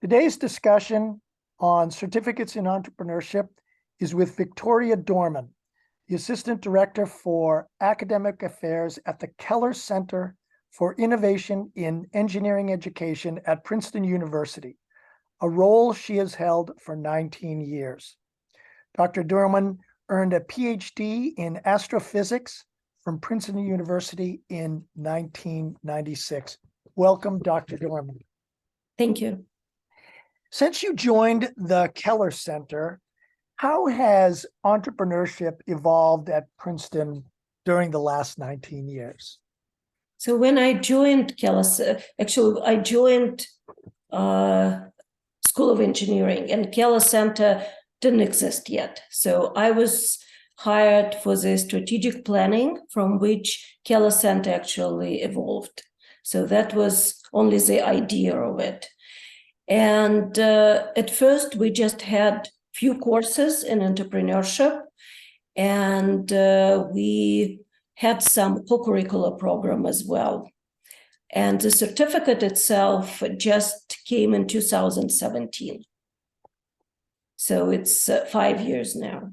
Today's discussion on certificates in entrepreneurship is with Victoria Dorman, the Assistant Director for Academic Affairs at the Keller Center for Innovation in Engineering Education at Princeton University, a role she has held for 19 years. Dr. Dorman earned a PhD in astrophysics from Princeton University in 1996. Welcome, Dr. Dorman. Thank you. Since you joined the Keller Center, how has entrepreneurship evolved at Princeton during the last 19 years? So when I joined Keller, actually I joined School of Engineering, and Keller Center didn't exist yet. So I was hired for the strategic planning, from which Keller Center actually evolved. So that was only the idea of it. And at first, we just had few courses in entrepreneurship, and we had some co-curricular program as well. And the certificate itself just came in 2017. So it's 5 years now.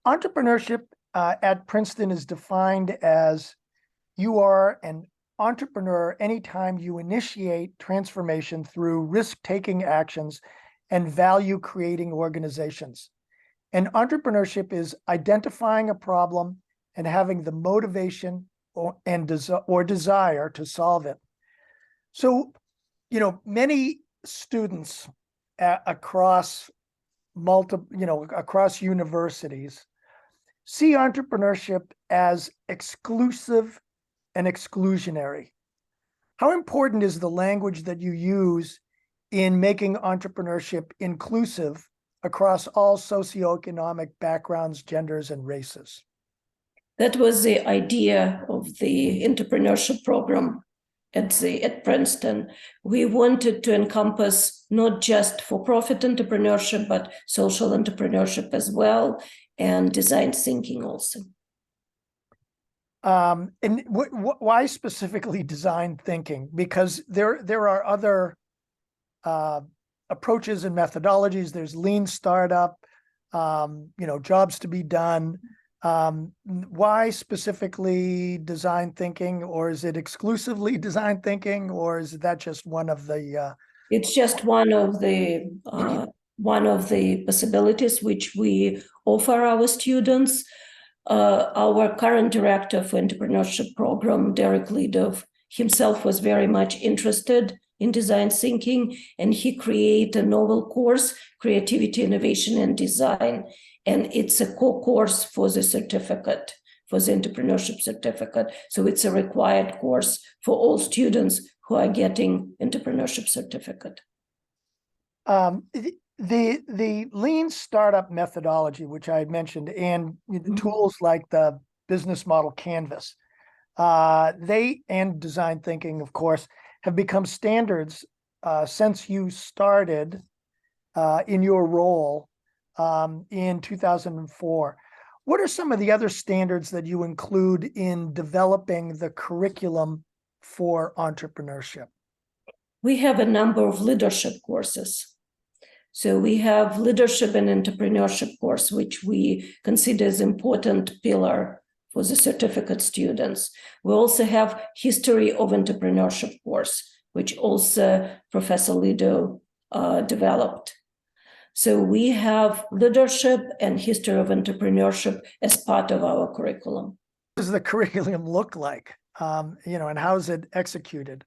Entrepreneurship at Princeton is defined as you are an entrepreneur anytime you initiate transformation through risk-taking actions and value-creating organizations. And entrepreneurship is identifying a problem and having the motivation or desire to solve it. So, many students across across universities see entrepreneurship as exclusive and exclusionary. How important is the language that you use in making entrepreneurship inclusive across all socioeconomic backgrounds, genders, and races? That was the idea of the entrepreneurship program at Princeton. We wanted to encompass not just for-profit entrepreneurship, but social entrepreneurship as well, and design thinking also. And why specifically design thinking? Because there are other approaches and methodologies. There's lean startup, jobs to be done. Why specifically design thinking, or is it exclusively design thinking, or is that just one of the? It's just one of the possibilities which we offer our students. Our current director for entrepreneurship program, Derek Lidov, himself was very much interested in design thinking, and he created a novel course, Creativity, Innovation, and Design. And it's a co-course for the certificate, for the entrepreneurship certificate. So it's a required course for all students who are getting entrepreneurship certificate. The lean startup methodology, which I had mentioned, and tools like the business model canvas, they and design thinking, of course, have become standards since you started in your role in 2004. What are some of the other standards that you include in developing the curriculum for entrepreneurship? We have a number of leadership courses. So we have leadership and entrepreneurship course, which we consider as important pillar for the certificate students. We also have history of entrepreneurship course, which also Professor Lido developed. So we have leadership and history of entrepreneurship as part of our curriculum. What does the curriculum look like? And how is it executed?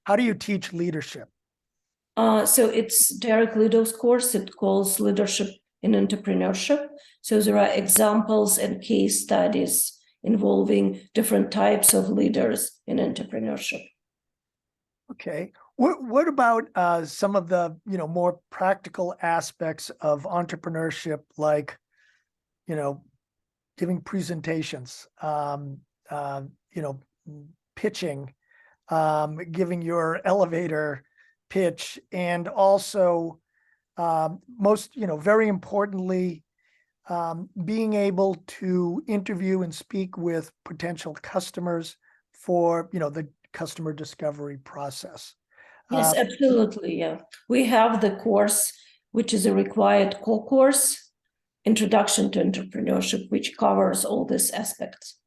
How do you teach leadership? So it's Derek Lidov's course. It calls Leadership in Entrepreneurship. So there are examples and case studies involving different types of leaders in entrepreneurship. Okay. What about some of the more practical aspects of entrepreneurship, like giving presentations, pitching, giving your elevator pitch, and also very importantly, being able to interview and speak with potential customers for the customer discovery process. Yes, absolutely. Yeah. We have the course, which is a required core course, Introduction to Entrepreneurship, which covers all these aspects.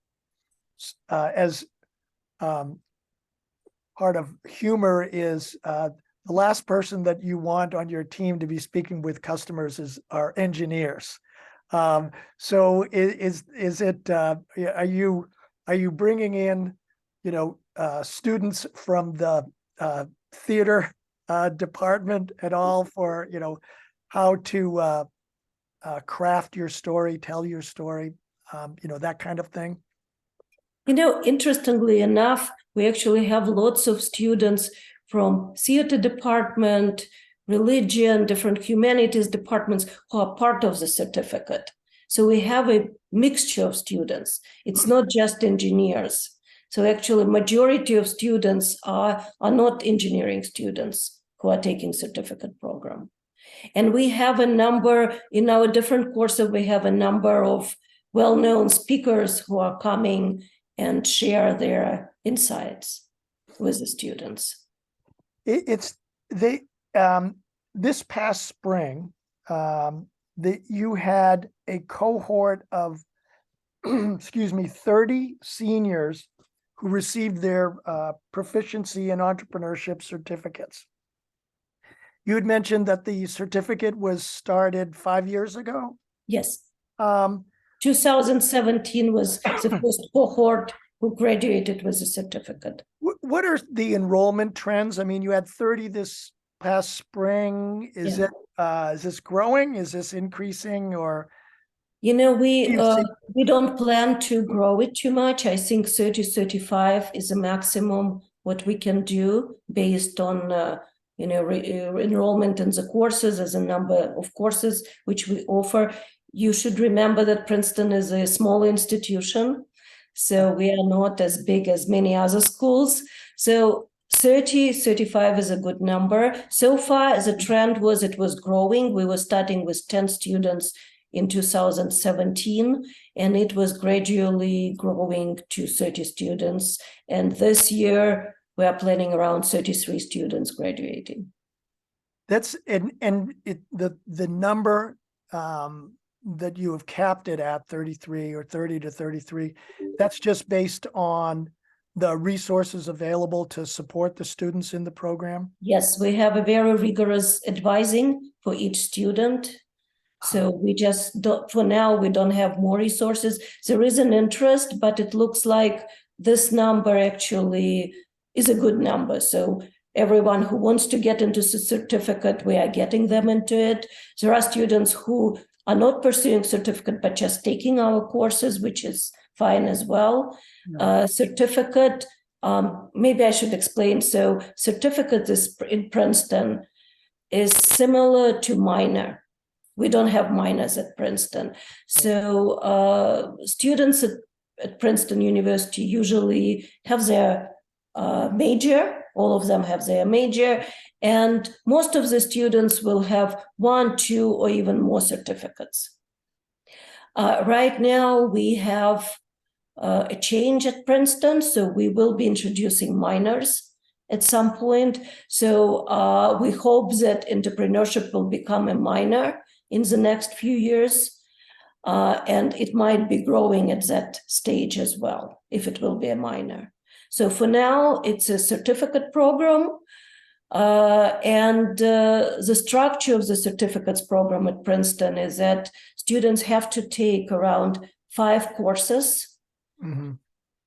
As part of humor is the last person that you want on your team to be speaking with customers are engineers. So is it are you bringing in students from the theater department at all for how to craft your story, tell your story, that kind of thing? Interestingly enough, we actually have lots of students from theater department, religion, different humanities departments who are part of the certificate. So we have a mixture of students. It's not just engineers. So actually, majority of students are not engineering students who are taking certificate program. And we have a number, in our different courses, we have a number of well-known speakers who are coming and share their insights with the students. This past spring, you had a cohort of 30 seniors who received their proficiency in entrepreneurship certificates. You had mentioned that the certificate was started 5 years ago? Yes. 2017 was the first cohort who graduated with a certificate. What are the enrollment trends? I mean, you had 30 this past spring. Is this growing? Is this increasing? Or we don't plan to grow it too much. I think 30, 35 is the maximum what we can do based on enrollment in the courses, as a number of courses which we offer. You should remember that Princeton is a small institution, so we are not as big as many other schools. So 30, 35 is a good number. So far, as a trend was, it was growing. We were starting with 10 students in 2017, and it was gradually growing to 30 students. And this year, we are planning around 33 students graduating. That's the number that you have capped it at 33 or 30 to 33. That's just based on the resources available to support the students in the program? Yes, we have a very rigorous advising for each student. So we just don't, for now, we don't have more resources. There is an interest, but it looks like this number actually is a good number. So everyone who wants to get into the certificate, we are getting them into it. There are students who are not pursuing certificate, but just taking our courses, which is fine as well. Certificate, maybe I should explain. So certificate is in Princeton is similar to minor. We don't have minors at Princeton. So students at Princeton University usually have their major. All of them have their major. And most of the students will have 1, 2, or even more certificates. Right now, we have a change at Princeton. So we will be introducing minors at some point. So we hope that entrepreneurship will become a minor in the next few years. And it might be growing at that stage as well, if it will be a minor. So for now, it's a certificate program. And the structure of the certificates program at Princeton is that students have to take around 5 courses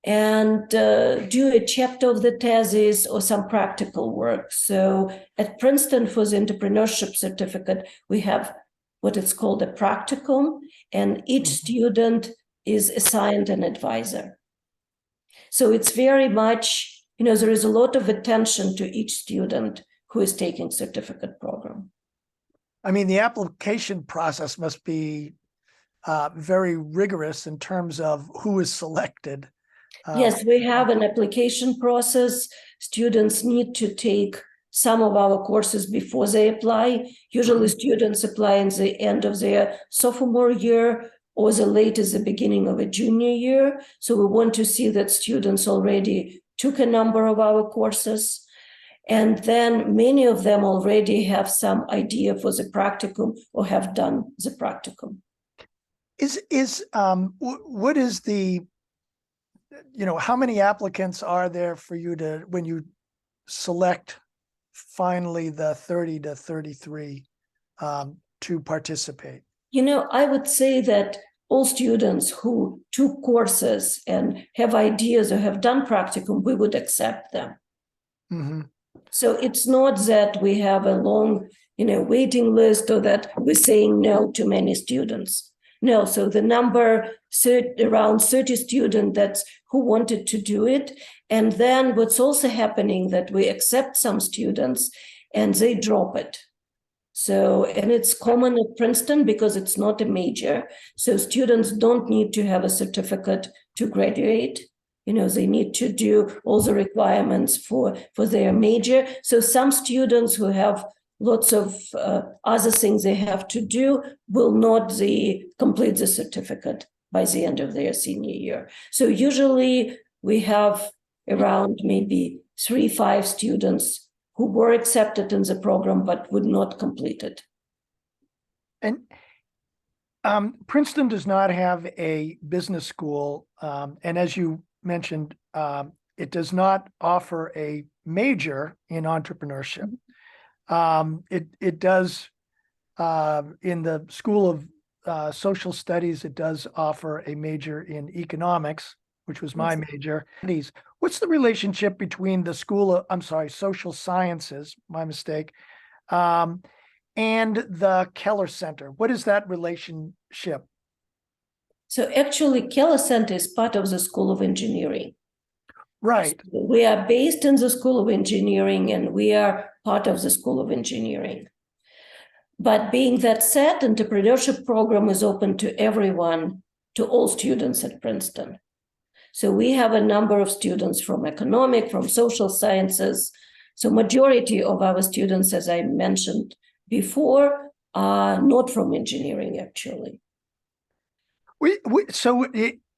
and do a chapter of the thesis or some practical work. So at Princeton, for the entrepreneurship certificate, we have what is called a practicum, and each student is assigned an advisor. So it's very much, there is a lot of attention to each student who is taking certificate program. I mean, the application process must be very rigorous in terms of who is selected. Yes, we have an application process. Students need to take some of our courses before they apply. Usually students apply in the end of their sophomore year or the latest the beginning of a junior year. So we want to see that students already took a number of our courses. And then many of them already have some idea for the practicum or have done the practicum. What is the, how many applicants are there for you to, when you select finally the 30 to 33 to participate? I would say that all students who took courses and have ideas or have done practicum, we would accept them. Mm-hmm. So it's not that we have a long, waiting list or that we're saying no to many students. No, so the number around 30 students that's who wanted to do it. And then what's also happening that we accept some students and they drop it. So, and it's common at Princeton because it's not a major. So students don't need to have a certificate to graduate. They need to do all the requirements for their major. So some students who have lots of other things they have to do will not complete the certificate by the end of their senior year. So usually we have around maybe 3-5 students who were accepted in the program but would not complete it. And Princeton does not have a business school, and as you mentioned, it does not offer a major in entrepreneurship. It does in the School of Social Studies, it does offer a major in economics, which was my major. What's the relationship between the Social Sciences, my mistake, and the Keller Center? What is that relationship? So actually, Keller Center is part of the School of Engineering. Right. So we are based in the School of Engineering and we are part of the School of Engineering. But being that said, entrepreneurship program is open to everyone, to all students at Princeton. So we have a number of students from economic, from social sciences. So majority of our students, as I mentioned before, are not from engineering, actually.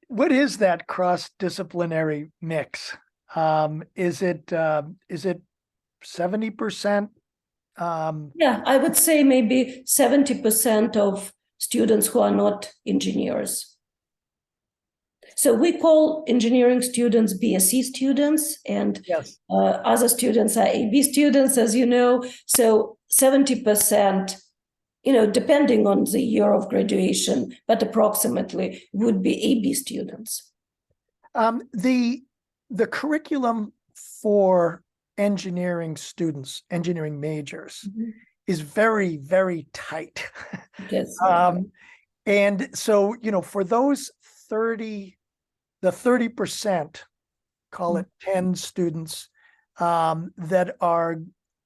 What is that cross-disciplinary mix? Is it 70%? Yeah, I would say maybe 70% of students who are not engineers. So we call engineering students BSc students, and Yes. Other students are AB students, as you know. So 70%, depending on the year of graduation, but approximately would be AB students. The curriculum for engineering students, engineering majors, is very, very tight. Yes. And so, for those 30%, call it 10 students that are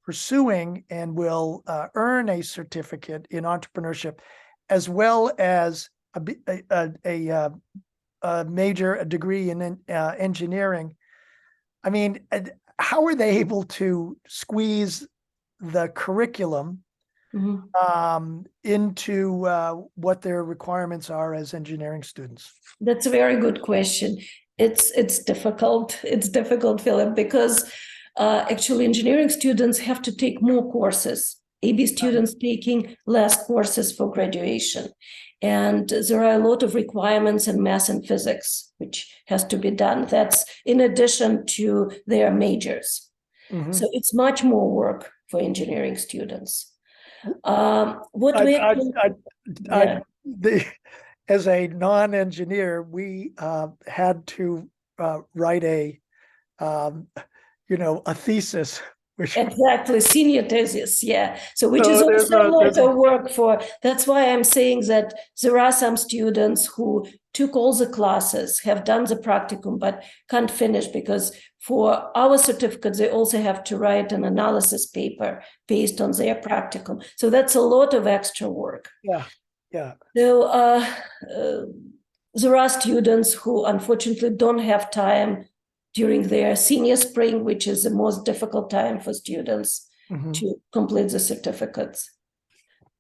pursuing and will earn a certificate in entrepreneurship, as well as a major, a degree in engineering. I mean, how are they able to squeeze the curriculum into what their requirements are as engineering students? That's a very good question. It's difficult. It's difficult, Philip, because actually engineering students have to take more courses. AB students taking less courses for graduation. And there are a lot of requirements in math and physics, which has to be done. That's in addition to their majors. So it's much more work for engineering students. As a non-engineer, we had to write a thesis. Exactly, senior thesis, yeah. So which is also a lot of work for. That's why I'm saying that there are some students who took all the classes, have done the practicum, but can't finish because for our certificates, they also have to write an analysis paper based on their practicum. So that's a lot of extra work. Yeah. So there are students who unfortunately don't have time during their senior spring, which is the most difficult time for students to complete the certificates.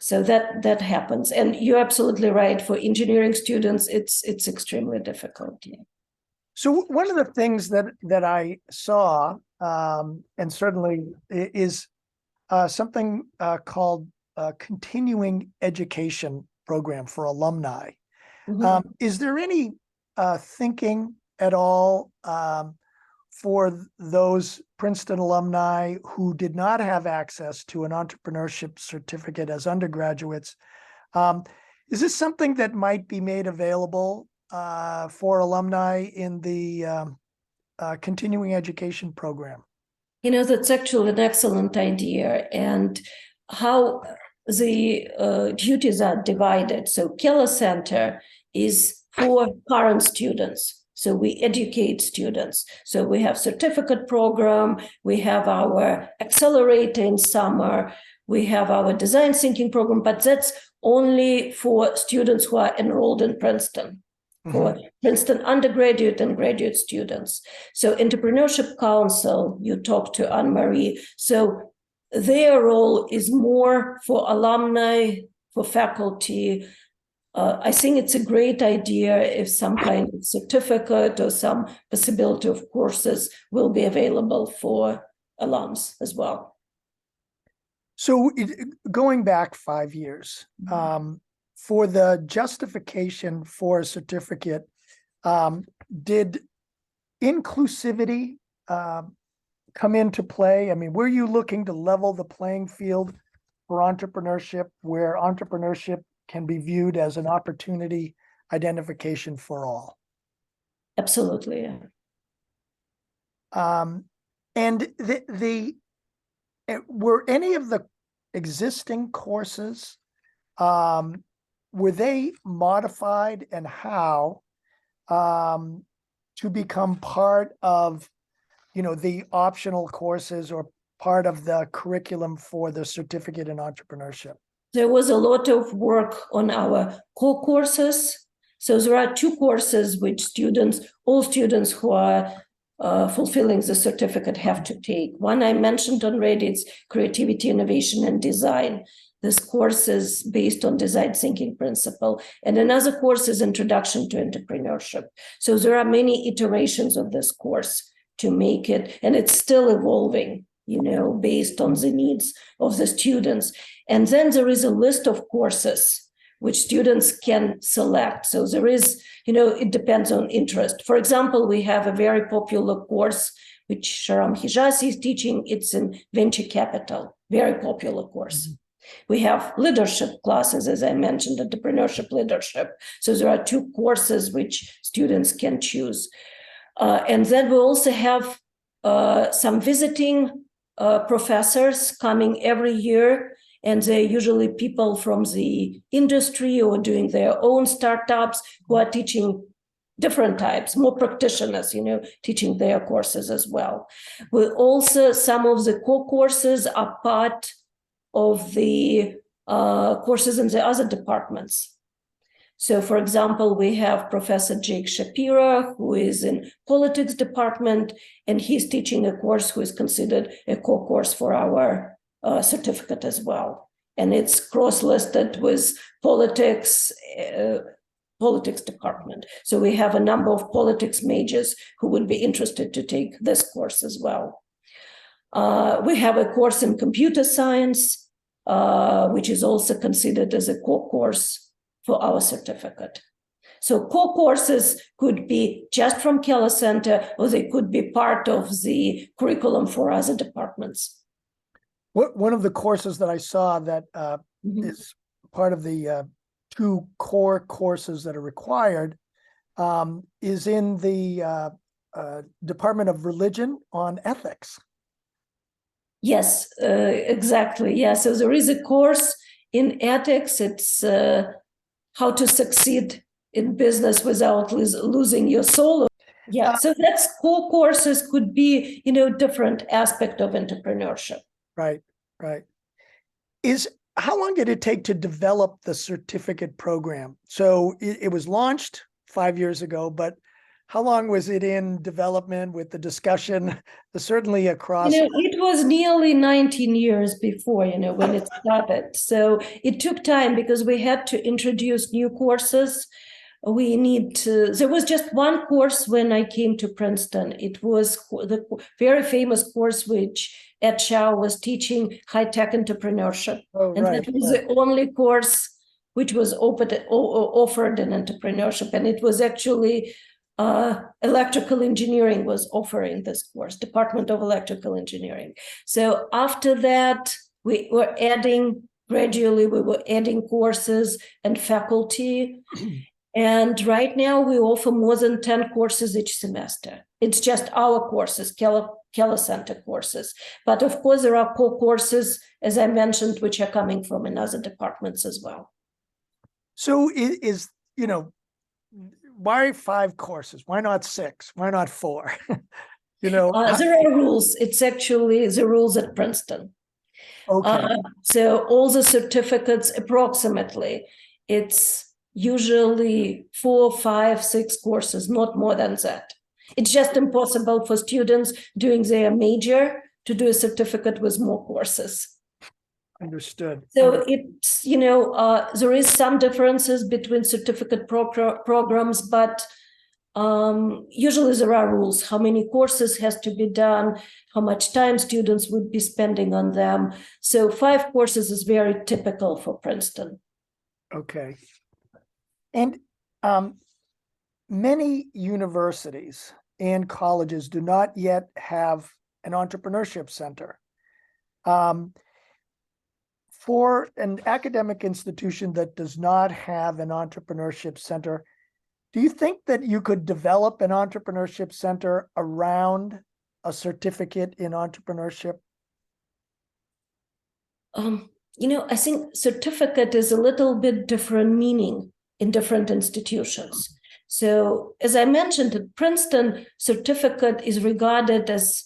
So that happens. And you're absolutely right. For engineering students, it's extremely difficult. Yeah. So one of the things that I saw and certainly is something called continuing education program for alumni. Is there any thinking at all for those Princeton alumni who did not have access to an entrepreneurship certificate as undergraduates? Is this something that might be made available for alumni in the continuing education program? That's actually an excellent idea. And how the duties are divided. So Keller Center is for current students. So we educate students. So we have certificate program, we have our accelerator in summer, we have our design thinking program, but that's only for students who are enrolled in Princeton, for Princeton undergraduate and graduate students. So Entrepreneurship Council, you talked to Anne-Marie, so their role is more for alumni, for faculty. I think it's a great idea if some kind of certificate or some possibility of courses will be available for alums as well. So going back 5 years, for the justification for a certificate, did inclusivity come into play? I mean, were you looking to level the playing field for entrepreneurship, where entrepreneurship can be viewed as an opportunity identification for all? Absolutely, yeah. And were any of the existing courses, were they modified, and how, to become part of, the optional courses or part of the curriculum for the certificate in entrepreneurship? There was a lot of work on our core courses. So there are 2 courses which all students who are fulfilling the certificate have to take. One I mentioned already, it's creativity, innovation, and design. This course is based on design thinking principle. And another course is introduction to entrepreneurship. So there are many iterations of this course to make it, and it's still evolving, based on the needs of the students. And then there is a list of courses which students can select. So there is, it depends on interest. For example, we have a very popular course which Sharam Hijazi is teaching. It's in venture capital, very popular course. We have leadership classes, as I mentioned, entrepreneurship leadership. So there are 2 courses which students can choose. And then we also have some visiting professors coming every year, and they're usually people from the industry or doing their own startups who are teaching different types, more practitioners, teaching their courses as well. We also, some of the core courses are part of the courses in the other departments. So, for example, we have Professor Jake Shapira, who is in politics department, and he's teaching a course who is considered a core course for our certificate as well. And it's cross-listed with politics department. So we have a number of politics majors who would be interested to take this course as well. We have a course in computer science, which is also considered as a core course for our certificate. So core courses could be just from Keller Center, or they could be part of the curriculum for other departments. One of the courses that I saw that is part of the 2 core courses that are required is in the Department of Religion on ethics. Yes, exactly. Yeah, so there is a course in ethics. It's how to succeed in business without losing your soul. Yeah, so that's core courses could be, different aspect of entrepreneurship. Right. How long did it take to develop the certificate program? So it was launched 5 years ago, but how long was it in development with the discussion, certainly across? It was nearly 19 years before, when it started. So it took time because we had to introduce new courses. we need to, there was just one course when I came to Princeton. It was the very famous course which Ed Shaw was teaching, high-tech entrepreneurship. Oh, And right. that was the only course which was offered in entrepreneurship. And it was actually electrical engineering was offering this course, Department of Electrical Engineering. So after that, we were gradually adding courses and faculty. And right now we offer more than 10 courses each semester. It's just our courses, Keller Center courses. But of course, there are core courses, as I mentioned, which are coming from in other departments as well. So why 5 courses? Why not 6? Why not 4? There are rules. It's actually the rules at Princeton. Okay. So all the certificates, approximately, it's usually 4, 5, 6 courses, not more than that. It's just impossible for students doing their major to do a certificate with more courses. Understood. So it's, there is some differences between certificate programs, but usually there are rules, how many courses has to be done, how much time students would be spending on them. So 5 courses is very typical for Princeton. Okay. And many universities and colleges do not yet have an entrepreneurship center. For an academic institution that does not have an entrepreneurship center, do you think that you could develop an entrepreneurship center around a certificate in entrepreneurship? I think certificate is a little bit different meaning in different institutions. So as I mentioned, at Princeton, certificate is regarded as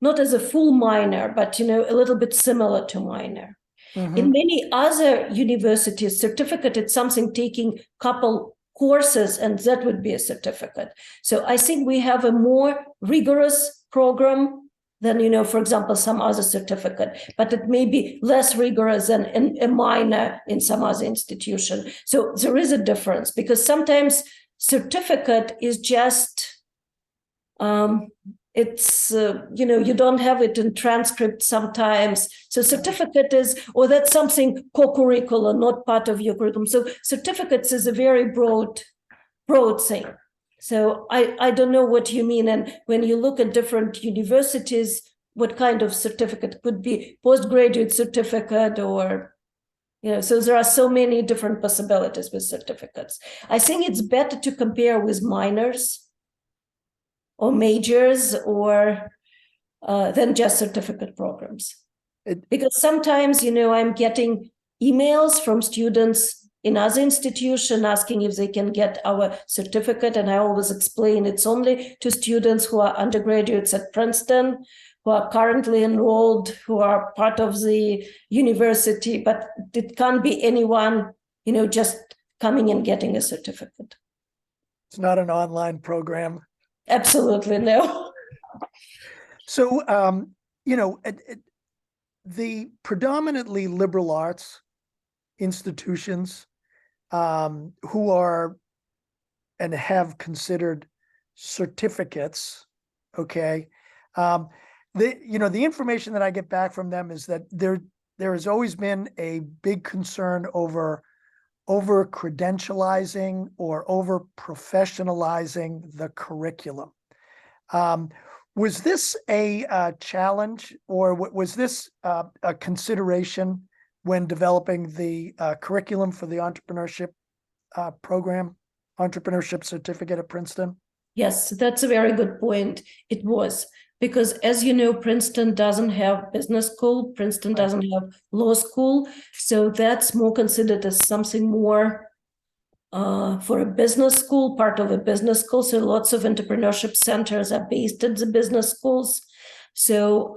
not as a full minor, but, a little bit similar to minor. Mm-hmm. In many other universities, certificate is something taking couple courses, and that would be a certificate. So I think we have a more rigorous program than, for example, some other certificate, but it may be less rigorous than a minor in some other institution. So there is a difference, because sometimes certificate is just, it's, you don't have it in transcript sometimes. So certificate is, or that's something co-curricular, not part of your curriculum. So certificates is a very broad thing. So I don't know what you mean. And when you look at different universities, what kind of certificate could be postgraduate certificate or, so there are so many different possibilities with certificates. I think it's better to compare with minors or majors or than just certificate programs. Because sometimes, I'm getting emails from students in other institutions asking if they can get our certificate. And I always explain it's only to students who are undergraduates at Princeton, who are currently enrolled, who are part of the university, but it can't be anyone, just coming and getting a certificate. It's not an online program. Absolutely no. So, the predominantly liberal arts institutions who are and have considered certificates, okay, the information that I get back from them is that there has always been a big concern over credentializing or over professionalizing the curriculum. Was this a challenge, or was this a consideration when developing the curriculum for the entrepreneurship program, entrepreneurship certificate at Princeton? Yes, that's a very good point. It was. Because as you know, Princeton doesn't have business school, Princeton doesn't have law school. So that's more considered as something more for a business school, part of a business school. So lots of entrepreneurship centers are based at the business schools. So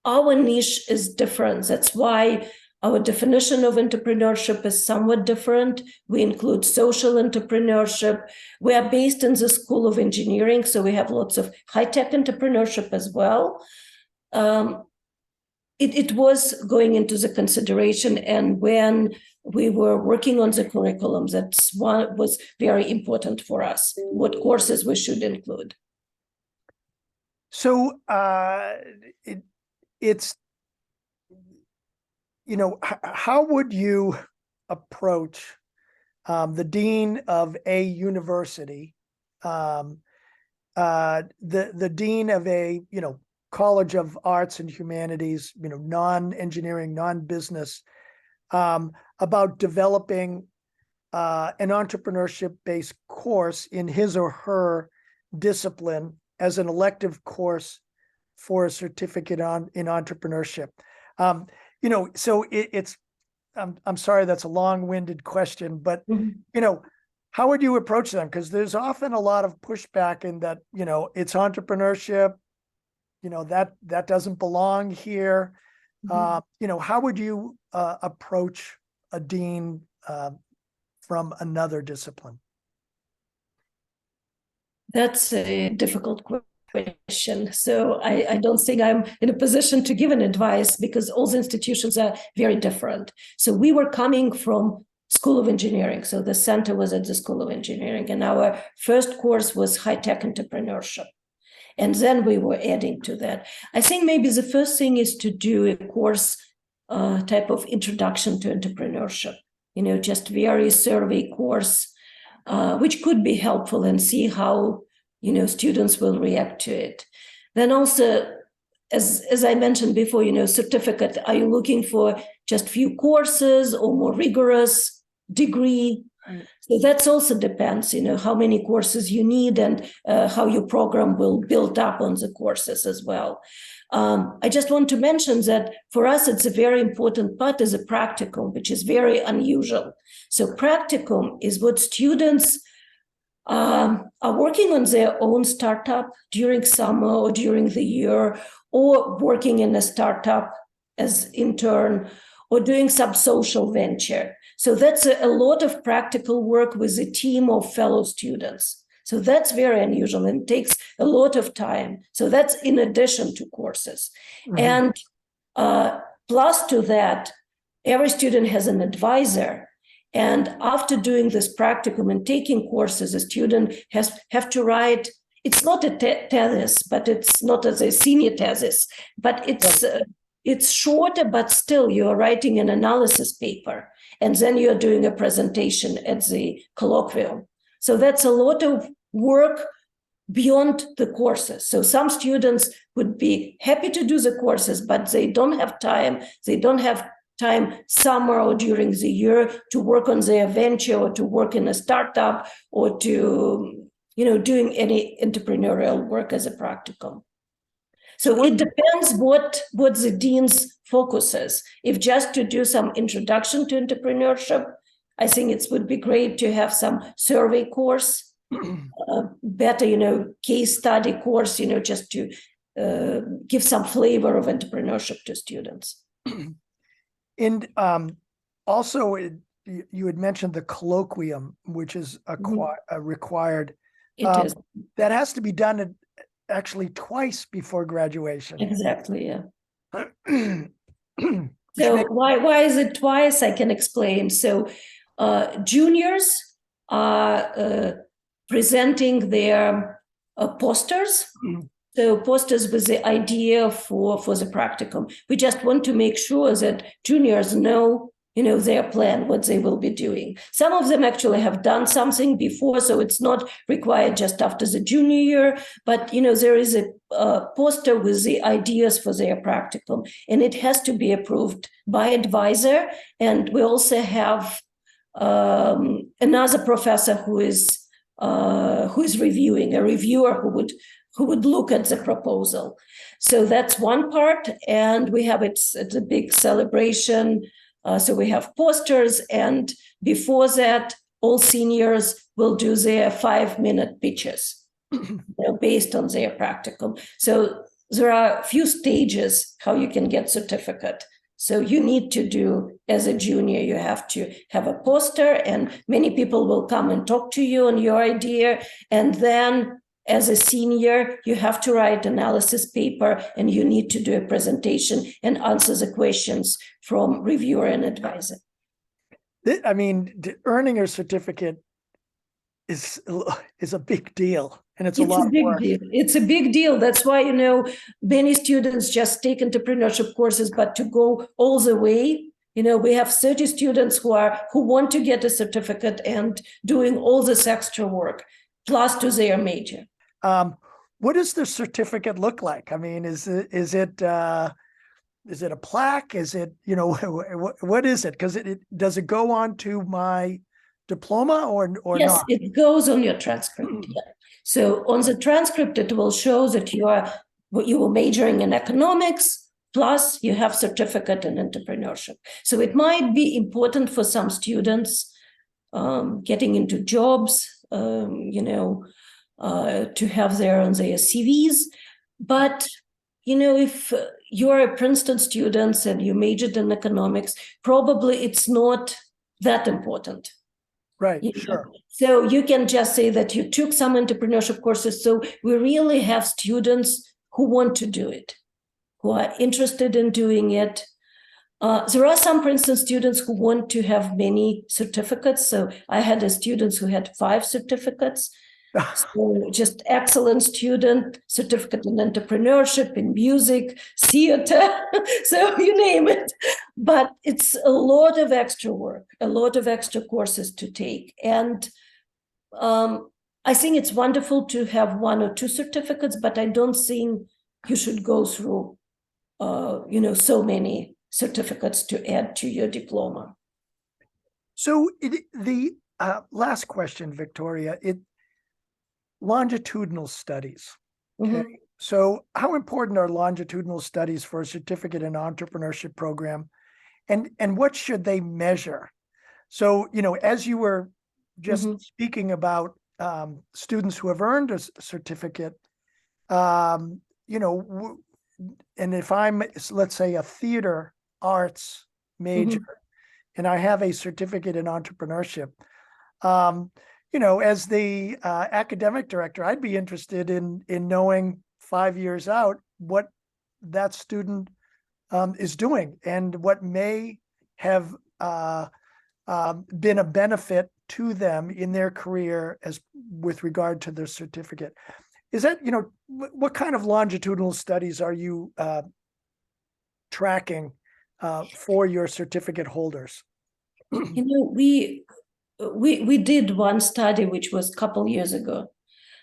our niche is different. That's why our definition of entrepreneurship is somewhat different. We include social entrepreneurship. We are based in the School of Engineering, so we have lots of high-tech entrepreneurship as well. it was going into the consideration, and when we were working on the curriculum, that's what was very important for us, what courses we should include. So it's, how would you approach the dean of a university, the dean of a, college of arts and humanities, non-engineering, non-business, about developing an entrepreneurship-based course in his or her discipline as an elective course for a certificate in entrepreneurship? So it's, I'm sorry, that's a long-winded question, but, how would you approach them? Because there's often a lot of pushback in that, it's entrepreneurship, that doesn't belong here. How would you approach a dean from another discipline? That's a difficult question. So I don't think I'm in a position to give an advice, because all the institutions are very different. So we were coming from School of Engineering. So the center was at the School of Engineering, and our first course was high-tech entrepreneurship. And then we were adding to that. I think maybe the first thing is to do a course type of introduction to entrepreneurship, just very survey course, which could be helpful, and see how, students will react to it. Then also, as I mentioned before, certificate, are you looking for just few courses or more rigorous degree? Right. So that's also depends, how many courses you need, and how your program will build up on the courses as well. I just want to mention that for us, it's a very important part is a practicum, which is very unusual. So practicum is what students are working on their own startup during summer or during the year, or working in a startup as intern, or doing some social venture. So that's a lot of practical work with a team of fellow students. So that's very unusual and takes a lot of time. So that's in addition to courses. And plus to that, every student has an advisor. And after doing this practicum and taking courses, a student have to write, it's not a thesis, but it's not as a senior thesis, but it's shorter, but still you're writing an analysis paper, and then you're doing a presentation at the colloquium. So that's a lot of work beyond the courses. So some students would be happy to do the courses, but they don't have time. They don't have time summer or during the year to work on their venture, or to work in a startup, or to, doing any entrepreneurial work as a practicum. So it depends what the dean's focus is. If just to do some introduction to entrepreneurship, I think it would be great to have some survey course, better, case study course, just to give some flavor of entrepreneurship to students. And also, you had mentioned the colloquium, which is required. It is. That has to be done actually twice before graduation. Exactly, yeah. So why is it twice? I can explain. So juniors are presenting their posters. So posters with the idea for the practicum. We just want to make sure that juniors know, their plan, what they will be doing. Some of them actually have done something before, so it's not required just after the junior year, but, there is a poster with the ideas for their practicum, and it has to be approved by advisor. And we also have another professor who is reviewing, a reviewer who would look at the proposal. So that's one part. And we have it's a big celebration. So we have posters, and before that, all seniors will do their 5-minute pitches, based on their practicum. So there are a few stages how you can get certificate. So you need to do, as a junior, you have to have a poster, and many people will come and talk to you on your idea. And then as a senior, you have to write analysis paper and you need to do a presentation and answer the questions from reviewer and advisor. I mean, earning a certificate is a big deal, and it's a lot of work. Deal. It's a big deal. That's why, many students just take entrepreneurship courses, but to go all the way, we have 30 students who want to get a certificate and doing all this extra work, plus to their major. What does the certificate look like? I mean, is it a plaque? Is it, what is it? Because does it go on to my diploma or yes, not? It goes on your transcript. Yeah. So on the transcript, it will show that you were majoring in economics, plus you have certificate in entrepreneurship. So it might be important for some students getting into jobs, to have there on their CVs. But, if you're a Princeton student and you majored in economics, probably it's not that important. Right, sure. So you can just say that you took some entrepreneurship courses. So we really have students who want to do it, who are interested in doing it. There are some Princeton students who want to have many certificates. So I had students who had 5 certificates. So just excellent student, certificate in entrepreneurship, in music, theater, so you name it. But it's a lot of extra work, a lot of extra courses to take. And I think it's wonderful to have 1 or 2 certificates, but I don't think you should go through, so many certificates to add to your diploma. So the last question, Victoria, longitudinal studies. Okay. Mm-hmm. So how important are longitudinal studies for a certificate in entrepreneurship program, and what should they measure? So, as you were just speaking about students who have earned a certificate, and if I'm, let's say, a theater arts major, and I have a certificate in entrepreneurship, as the academic director, I'd be interested in knowing 5 years out what that student is doing and what may have been a benefit to them in their career as with regard to their certificate. Is that, what kind of longitudinal studies are you tracking for your certificate holders? We did one study, which was a couple years ago.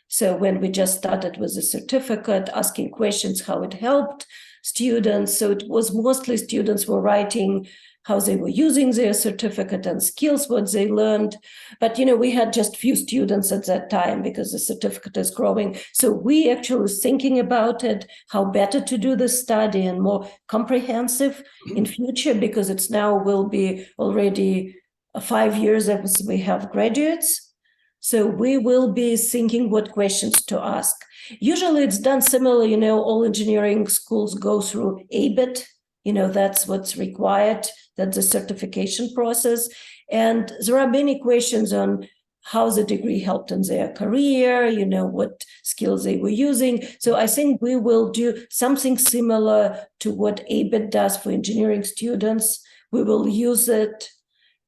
So when we just started with the certificate, asking questions, how it helped students. So it was mostly students were writing how they were using their certificate and skills, what they learned. But, we had just few students at that time because the certificate is growing. So we actually was thinking about it, how better to do this study and more comprehensive in future, because it's now will be already 5 years as we have graduates. So we will be thinking what questions to ask. Usually it's done similar, all engineering schools go through ABET, that's what's required, that's the certification process. And there are many questions on how the degree helped in their career, what skills they were using. So I think we will do something similar to what ABET does for engineering students. We will use it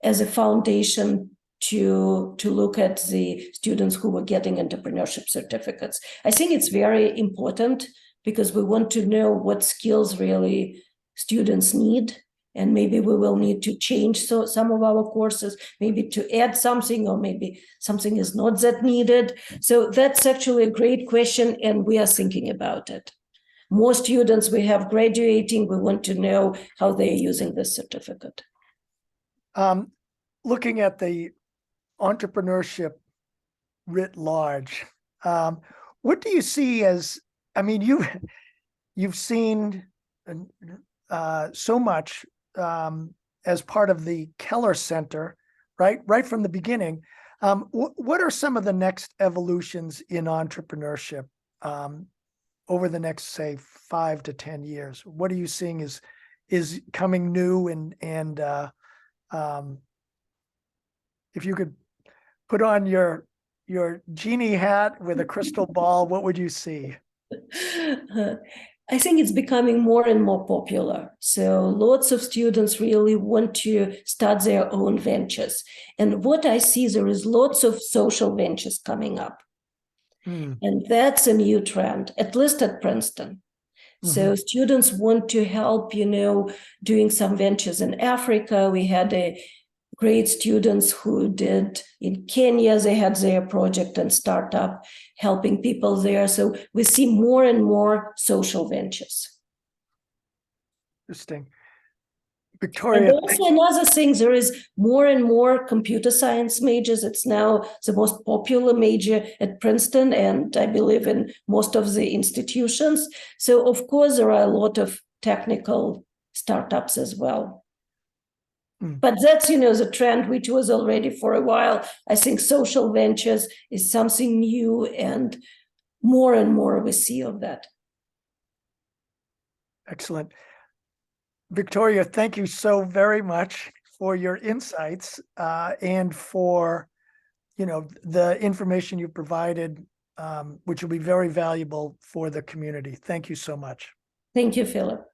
as a foundation to look at the students who were getting entrepreneurship certificates. I think it's very important because we want to know what skills really students need, and maybe we will need to change some of our courses, maybe to add something, or maybe something is not that needed. So that's actually a great question, and we are thinking about it. More students we have graduating, we want to know how they're using this certificate. Looking at the entrepreneurship writ large, what do you see as, you've seen so much as part of the Keller Center, right from the beginning. What are some of the next evolutions in entrepreneurship over the next, say, 5 to 10 years? What are you seeing is coming new, and if you could put on your your genie hat with a crystal ball, what would you see? I think it's becoming more and more popular. So lots of students really want to start their own ventures. And what I see, there is lots of social ventures coming up. And that's a new trend, at least at Princeton. So students want to help, doing some ventures in Africa. We had great students who did in Kenya. They had their project and startup helping people there. So we see more and more social ventures. Interesting. And Victoria, also another thing, there is more and more computer science majors. It's now the most popular major at Princeton, and I believe in most of the institutions. So of course, there are a lot of technical startups as well. But that's, the trend, which was already for a while. I think social ventures is something new, and more we see of that. excellent. Victoria, thank you so very much for your insights and for, the information you provided, which will be very valuable for the community. Thank you so much. Thank you, Philip.